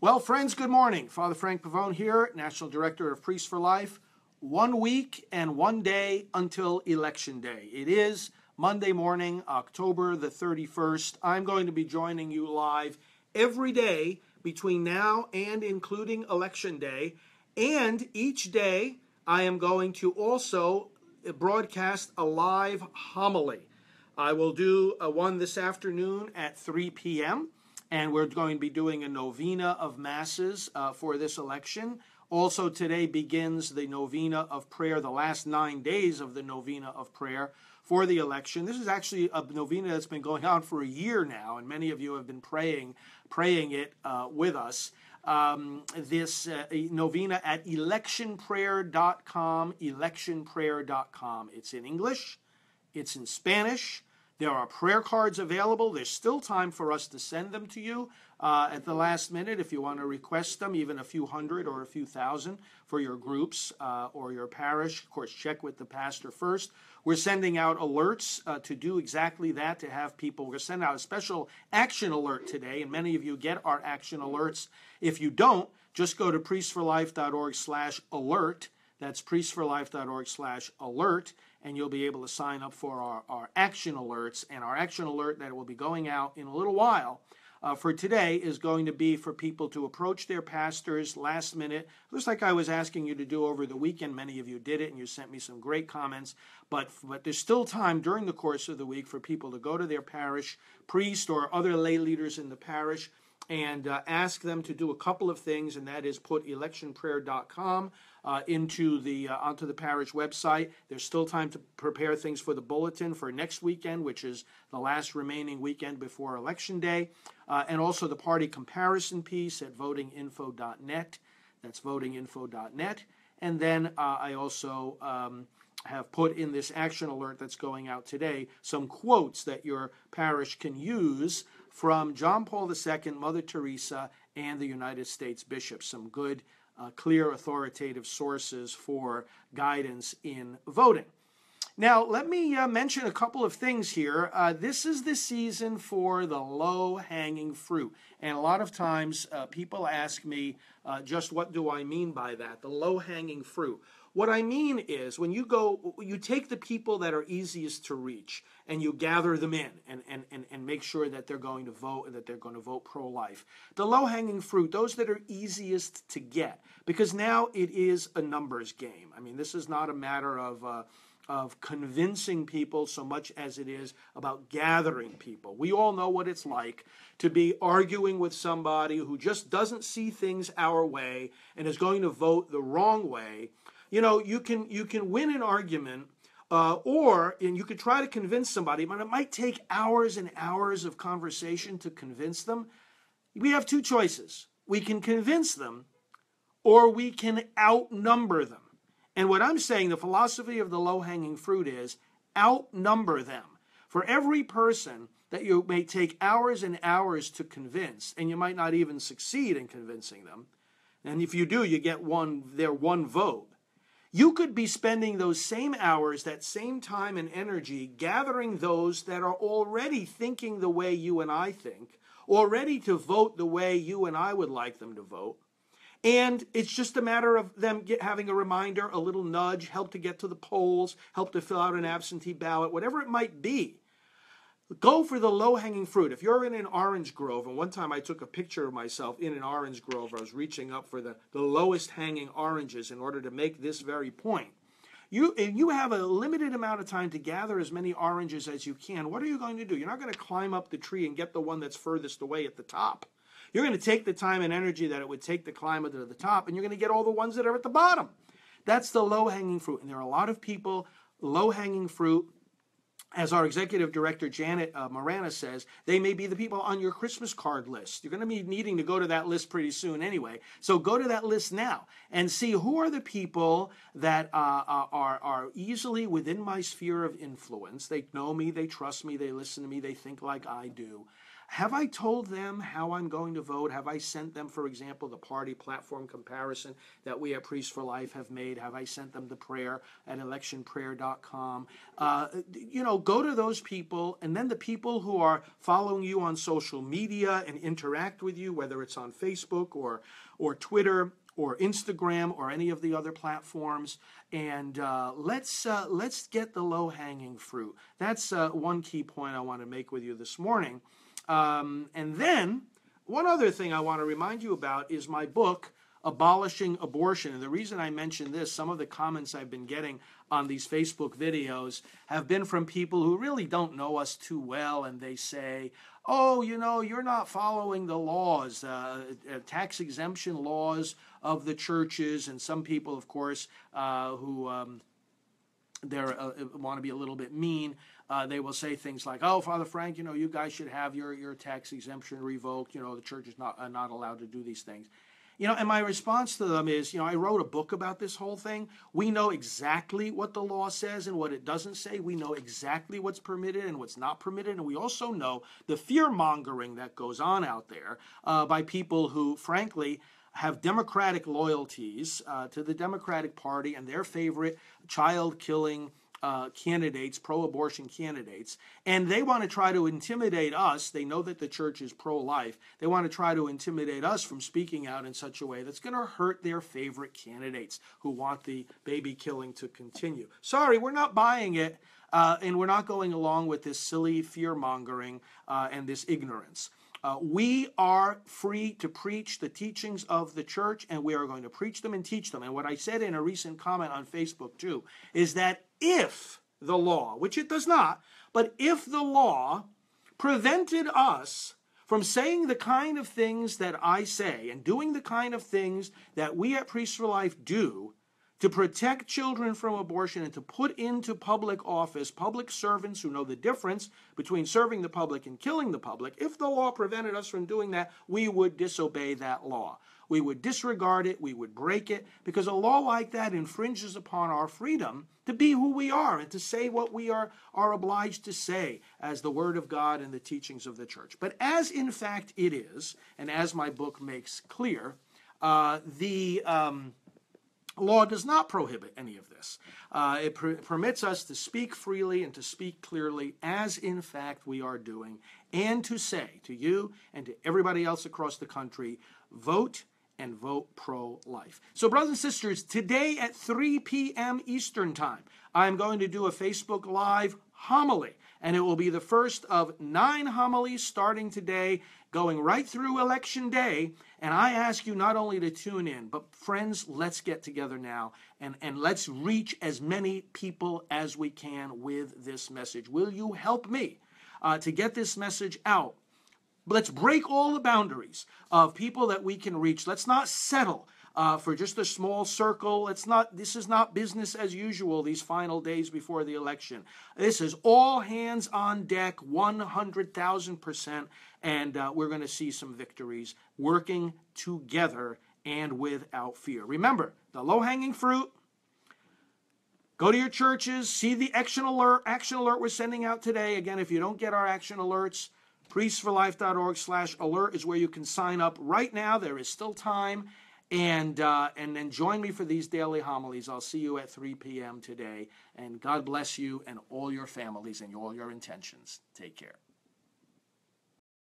Well, friends, good morning. Father Frank Pavone here, National Director of Priests for Life. 1 week and 1 day until Election Day. It is Monday morning, October the 31st. I'm going to be joining you live every day between now and including Election Day. And each day, I am going to also broadcast a live homily. I will do one this afternoon at 3 p.m., and we're going to be doing a novena of masses for this election. Also today begins the novena of prayer, the last 9 days of the novena of prayer for the election. This is actually a novena that's been going on for a year now, and many of you have been praying it with us. This novena at electionprayer.com, electionprayer.com. It's in English, it's in Spanish. There are prayer cards available. There's still time for us to send them to you at the last minute if you want to request them, even a few hundred or a few thousand for your groups or your parish. Of course, check with the pastor first. We're sending out alerts to do exactly that, to have people. We're sending out a special action alert today, and many of you get our action alerts. If you don't, just go to priestsforlife.org/alert. That's priestsforlife.org/alert. And you'll be able to sign up for our action alerts. And our action alert that will be going out in a little while for today is going to be for people to approach their pastors last minute, just like I was asking you to do over the weekend. Many of you did it, and you sent me some great comments. But there's still time during the course of the week for people to go to their parish priest or other lay leaders in the parish and ask them to do a couple of things, and that is put electionprayer.com onto the parish website. There's still time to prepare things for the bulletin for next weekend, which is the last remaining weekend before Election Day, and also the party comparison piece at votinginfo.net. That's votinginfo.net. And then I also have put in this action alert that's going out today some quotes that your parish can use from John Paul II, Mother Teresa, and the United States bishops. Some good, clear, authoritative sources for guidance in voting. Now, let me mention a couple of things here. This is the season for the low-hanging fruit. And a lot of times people ask me just what do I mean by that, the low-hanging fruit. What I mean is when you take the people that are easiest to reach and you gather them in and make sure that they're going to vote and that they're going to vote pro-life. The low-hanging fruit, those that are easiest to get, because now it is a numbers game. I mean, this is not a matter of convincing people so much as it is about gathering people. We all know what it's like to be arguing with somebody who just doesn't see things our way and is going to vote the wrong way. You know, you can win an argument and you could try to convince somebody, but it might take hours and hours of conversation to convince them. We have two choices. We can convince them or we can outnumber them. And what I'm saying, the philosophy of the low-hanging fruit is outnumber them. For every person that you may take hours and hours to convince, and you might not even succeed in convincing them, and if you do, you get their one vote. You could be spending those same hours, that same time and energy, gathering those that are already thinking the way you and I think, or ready to vote the way you and I would like them to vote. And it's just a matter of them having a reminder, a little nudge, help to get to the polls, help to fill out an absentee ballot, whatever it might be. Go for the low-hanging fruit. If you're in an orange grove, and one time I took a picture of myself in an orange grove, I was reaching up for the lowest hanging oranges in order to make this very point. You have a limited amount of time to gather as many oranges as you can. What are you going to do? You're not going to climb up the tree and get the one that's furthest away at the top. You're going to take the time and energy that it would take to climb to the top, and you're going to get all the ones that are at the bottom. That's the low-hanging fruit. And there are a lot of people, low-hanging fruit, as our executive director, Janet Morana, says, they may be the people on your Christmas card list. You're going to be needing to go to that list pretty soon anyway. So go to that list now and see who are the people that are easily within my sphere of influence. They know me, they trust me, they listen to me, they think like I do. Have I told them how I'm going to vote? Have I sent them, for example, the party platform comparison that we at Priests for Life have made? Have I sent them the prayer at electionprayer.com? Go to those people, and then the people who are following you on social media and interact with you, whether it's on Facebook or Twitter or Instagram or any of the other platforms, and let's get the low-hanging fruit. That's one key point I want to make with you this morning. And then one other thing I want to remind you about is my book, Abolishing Abortion. And the reason I mention this, some of the comments I've been getting on these Facebook videos have been from people who really don't know us too well, and they say, oh, you're not following the laws, tax exemption laws of the churches. And some people, of course, who want to be a little bit mean, they will say things like, oh, Father Frank, you guys should have your tax exemption revoked. The church is not allowed to do these things. And my response to them is, I wrote a book about this whole thing. We know exactly what the law says and what it doesn't say. We know exactly what's permitted and what's not permitted. And we also know the fear-mongering that goes on out there by people who, frankly, have democratic loyalties to the Democratic Party and their favorite child-killing candidates, pro-abortion candidates, and they want to try to intimidate us. They know that the church is pro-life. They want to try to intimidate us from speaking out in such a way that's going to hurt their favorite candidates who want the baby killing to continue. Sorry, we're not buying it, and we're not going along with this silly fear-mongering and this ignorance. We are free to preach the teachings of the church, and we are going to preach them and teach them. And what I said in a recent comment on Facebook, too, is that if the law, which it does not, but if the law prevented us from saying the kind of things that I say and doing the kind of things that we at Priests for Life do to protect children from abortion and to put into public office public servants who know the difference between serving the public and killing the public, if the law prevented us from doing that, we would disobey that law. We would disregard it, we would break it, because a law like that infringes upon our freedom to be who we are and to say what we are obliged to say as the Word of God and the teachings of the church. But as in fact it is, and as my book makes clear, the law does not prohibit any of this. It permits us to speak freely and to speak clearly, as in fact we are doing, and to say to you and to everybody else across the country, vote and vote pro-life. So brothers and sisters, today at 3 p.m. Eastern Time, I'm going to do a Facebook Live homily, and it will be the first of 9 homilies starting today, going right through Election Day. And I ask you not only to tune in, but friends, let's get together now and let's reach as many people as we can with this message. Will you help me to get this message out? Let's break all the boundaries of people that we can reach. Let's not settle for just a small circle. This is not business as usual these final days before the election. This is all hands on deck, 100,000%, and we're going to see some victories working together and without fear. Remember, the low-hanging fruit, go to your churches, see the action alert we're sending out today. Again, if you don't get our action alerts, priestsforlife.org/alert is where you can sign up right now. There is still time. And then join me for these daily homilies. I'll see you at 3 p.m. today. And God bless you and all your families and all your intentions. Take care.